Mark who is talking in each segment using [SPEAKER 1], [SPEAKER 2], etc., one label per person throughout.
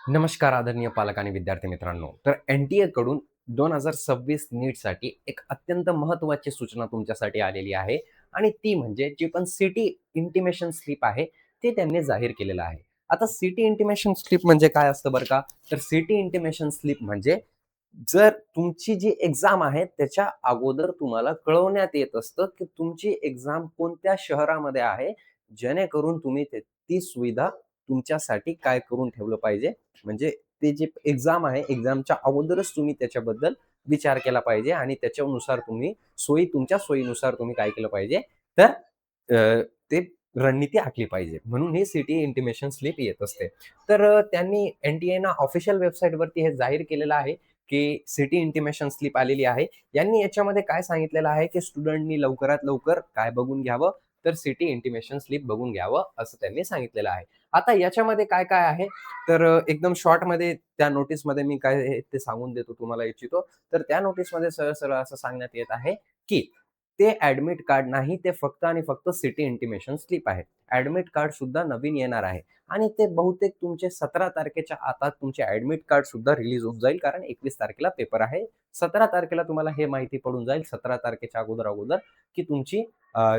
[SPEAKER 1] नमस्कार आदरणीय पालक आणि विद्यार्थी मित्रांनो. तर एन-टी-ए कडून 2026 नीटसाठी एक अत्यंत महत्त्वाची सूचना तुमच्यासाठी आलेली आहे आणि ती म्हणजे जी पण सिटी इंटिमेशन स्लिप आहे, ते त्यांनी जाहीर केलेलं आहे. आता सिटी इंटिमेशन स्लिप म्हणजे काय असतं बरं का? तर सिटी इंटिमेशन स्लिप म्हणजे जर तुमची जी एक्झाम आहे, त्याच्या अगोदर तुम्हाला कळवण्यात येत असतं, की तुमची एक्झाम कोणत्या शहरामध्ये आहे, जेणेकरून तुम्ही ती सुविधा तुमच्यासाठी काय करून ठेवलं पाहिजे. म्हणजे ते जे एक्झाम आहे, एक्झामच्या अगोदरच तुम्ही त्याच्याबद्दल विचार केला पाहिजे आणि त्याच्यानुसार तुम्ही तुमच्या सोयीनुसार तुम्ही काय केलं पाहिजे, तर ते रणनीती आखली पाहिजे. म्हणून ही सिटी इंटिमेशन स्लिप येत असते. तर त्यांनी एन-टी-एना ऑफिशियल वेबसाईटवरती हे जाहीर केलेलं आहे, की सिटी इंटिमेशन स्लिप आलेली आहे. यांनी याच्यामध्ये काय सांगितलेलं आहे, की स्टुडंटनी लवकरात लवकर काय बघून घ्यावं, तर सिटी इंटिमेशन स्लिप बघून घ्यावं, असं त्यांनी सांगितलेलं आहे. आता याच्यामध्ये काय-काय आहे, तर एकदम शॉर्टमध्ये त्या नोटीसमध्ये मी काय आहे ते सांगून देतो तुम्हाला इच्छितो. तर त्या नोटीसमध्ये सरळ-सरळ असं सांगण्यात येत आहे, की ते ॲडमिट कार्ड नाही, ते फक्त आणि फक्त सिटी इंटिमेशन स्लिप आहे. ॲडमिट कार्ड सुद्धा नवीन येणार आहे आणि ते बहुतेक तुमचे 17 तारखेच्या आतात तुमचे ॲडमिट कार्ड सुद्धा रिलीज होऊन जाईल, कारण 21 तारखेला पेपर आहे. 17 तारखेला तुम्हाला हे माहिती पडून जाईल, 17 तारखेच्या अगोदर की तुमची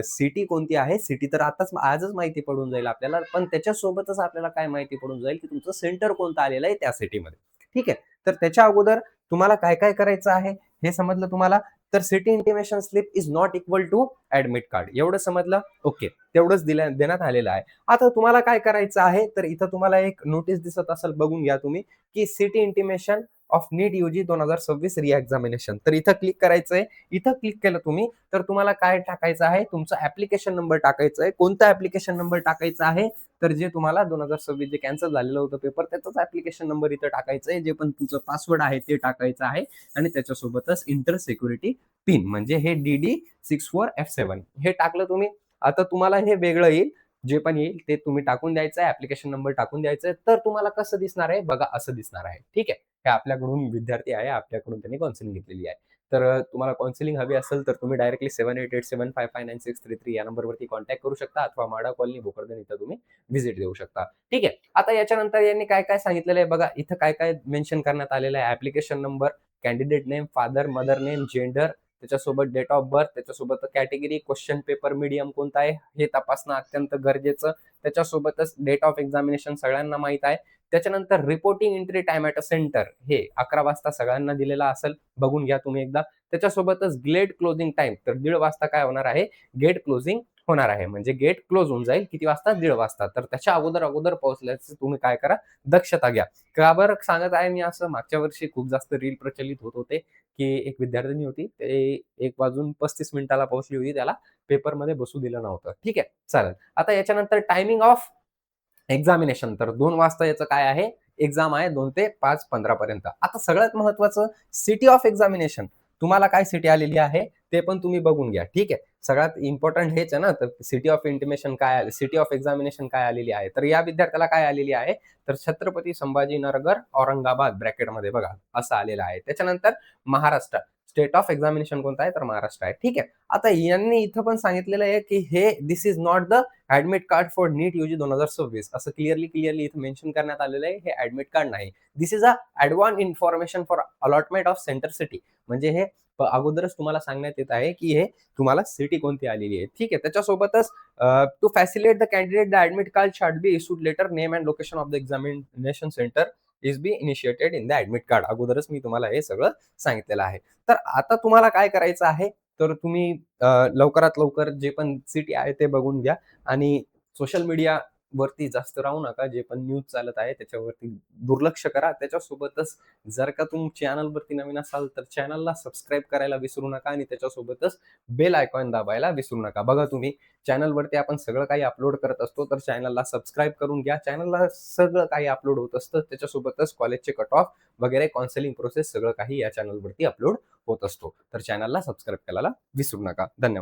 [SPEAKER 1] सिटी कोणती आहे. सिटी तर आजच माहिती पडून जाईल आपल्याला, पण त्याच्यासोबतच आपल्याला काय माहिती पडून जाईल, की तुमचं सेंटर कोणतं आलेलं आहे त्या सिटीमध्ये. ठीक आहे. तर त्याच्या अगोदर तुम्हाला काय-काय करायचं आहे, हे समजलं तुम्हाला. तर city intimation slip is not equal to admit card एवढं समजलं? ओके. तेवढंच देण्यात आलेलं आहे. आता तुम्हाला काय करायचं आहे, तर इथं तुम्हाला एक नोटीस दिसत असेल, बघून घ्या तुम्ही, की city intimation of NEET UG 2026 reexamination. तर इथं क्लिक करायचंय. इथं क्लिक केलं तुम्ही, तर तुम्हाला काय टाकायचं आहे, तुमचा ॲप्लिकेशन नंबर टाकायचा आहे. कोणता ॲप्लिकेशन नंबर टाकायचा आहे, तर जे तुम्हाला 2026 जे कॅन्सल झालेलं होतं पेपर, त्याचाच ॲप्लिकेशन नंबर इथं टाकायचा आहे. जे पण तुमचं पासवर्ड आहे ते टाकायचं आहे आणि त्याच्यासोबतच इंटर सिक्युरिटी पिन म्हणजे हे DD64F7 हे टाकलं तुम्ही. आता तुम्हाला हे वेगळं येईल. जे पण येईल ते तुम्ही टाकून द्यायचं आहे. ॲप्लिकेशन नंबर टाकून द्यायचा आहे. तर तुम्हाला कसं दिसणार आहे? बघा असं दिसणार आहे. ठीक आहे. हे आपल्याकडून विद्यार्थी आहे. आपल्याकडून त्यांनी काउन्सिलिंग घेतलेली आहे. तर तुम्हाला काउन्सिलिंग हवी असेल तर तुम्ही डायरेक्टली 7887559633 या नंबरवरती कॉन्टॅक्ट करू शकता अथवा माडा कॉलनी भोकरदन इथं तुम्ही व्हिजिट देऊ शकता. ठीक आहे. आता याच्यानंतर यांनी काय-काय सांगितलेलं आहे बघा. इथं काय-काय मेन्शन करण्यात आलेलं आहे. Application number, candidate name, father, mother name, gender, त्याच्यासोबत डेट ऑफ बर्थ, त्याच्यासोबत कॅटेगरी, क्वेश्चन पेपर मीडियम कोणता आहे हे तपासणं अत्यंत गरजेचं. त्याच्यासोबतच डेट ऑफ एक्झामिनेशन सगळ्यांना माहीत आहे. त्याच्यानंतर reporting entry time at a centre हे 11 वाजता सगळ्यांना दिलेला असेल. बघून घ्या तुम्ही एकदा. त्याच्यासोबतच गेट क्लोजिंग टाईम तर 1:30 वाजता काय होणार आहे, गेट क्लोजिंग होणार आहे. म्हणजे गेट क्लोज होऊन जाईल किती वाजता? 1:30 वाजता. तर त्याच्या अगोदर पोहोचल्याचं तुम्ही काय करा, दक्षता घ्या. का बरं सांगत आहे मी असं? मागच्या वर्षी खूप जास्त रील प्रचलित होत होते, की एक विद्यार्थिनी होती, ते 1:35 पोहोचली होती. त्याला पेपरमध्ये बसू दिलं नव्हतं. ठीक आहे, चालेल. आता याच्यानंतर टायमिंग ऑफ एक्झामिनेशन तर 2 वाजता याचं काय आहे, एक्झाम आहे 2 ते 5:15 पर्यंत. आता सगळ्यात महत्त्वाचं सिटी ऑफ एक्झामिनेशन. तुम्हाला काय सिटी आलेली आहे, ते पण तुम्ही बघून घ्या. ठीक आहे. सगळ्यात इम्पोर्टंट हेच आहे ना, तर सिटी ऑफ इंटिमेशन काय आली, सिटी ऑफ एक्झामिनेशन काय आलेली आहे. तर या विद्यार्थ्याला काय आलेली आहे, तर छत्रपती संभाजीनगर, औरंगाबाद ब्रॅकेटमध्ये बघा असं आलेलं आहे. त्याच्यानंतर महाराष्ट्र. स्टेट ऑफ एक्झामिनेशन कोणता आहे, तर महाराष्ट्र आहे. ठीक आहे. आता यांनी इथं पण सांगितलेलं आहे, की हे this is not the admit card for NEET UG 2026 असं क्लिअरली इथं मेन्शन करण्यात आलेलं आहे. हे ॲडमिट कार्ड नाही. This is a advance information for allotment of centre city. म्हणजे हे अगोदरच तुम्हाला सांगण्यात येत आहे, की हे तुम्हाला सिटी कोणती आलेली आहे. ठीक आहे. त्याच्यासोबतच to facilitate the candidate the admit card shall be issued later name and location of the examination centre is be initiated in the admit card. अगोदरच मी तुम्हाला हे सगळं सांगितलेलं आहे. तर आता तुम्हाला काय करायचं आहे, तर तुम्ही लवकरात लवकर जे पण सिटी आहे ते बघून घ्या आणि सोशल मीडियावरती जास्त राहू नका. जे पण न्यूज चालत आहे त्याच्यावरती दुर्लक्ष करा. त्याच्यासोबतच जर का तुम्ही चॅनलवरती नवीन असाल तर चॅनलला सबस्क्राईब करायला विसरू नका आणि त्याच्यासोबतच बेल आयकॉन दाबायला विसरू नका. बघा तुम्ही चॅनलवरती आपण सगळं काही अपलोड करत असतो, तर चॅनलला सबस्क्राईब करून घ्या. चॅनलला सगळं काही अपलोड होत असतं. त्याच्यासोबतच कॉलेजचे कट ऑफ वगैरे काउन्सिलिंग प्रोसेस सगळं काही या चॅनलवरती अपलोड होत असतो. तर चॅनलला सबस्क्राईब करायला विसरू नका. धन्यवाद.